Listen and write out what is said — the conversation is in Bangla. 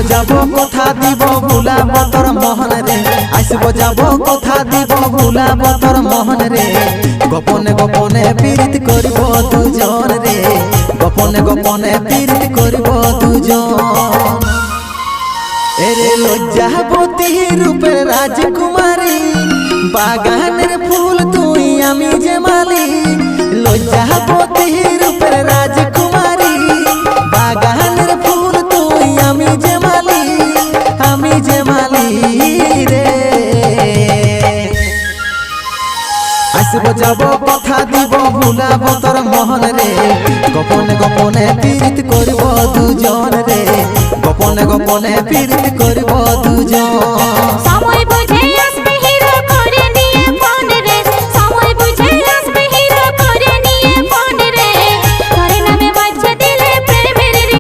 যাব কথা দিব ভুলাব তোর মোহন রে আসব যাব কথা দিব ভুলাব তোর মোহন রে গোপনে গোপনে পীড়িত করিব দুজন রে গোপনে গোপনে পীড়িত করিব দুজন এরে লজ্জাবতী রূপের রাজকুমারী বাগানের ফুল তুই আমি যে মালি লজ্জাবতী রূপের রাজকুমারী বাগানের ফুল তুই আমি যে মালি রে আসব যাব কথা দিব ভুলাব তোর মোহন রে গোপনে গোপনে পীড়িত করিব দুজন রে গোপনে গোপনে পীড়িত করিব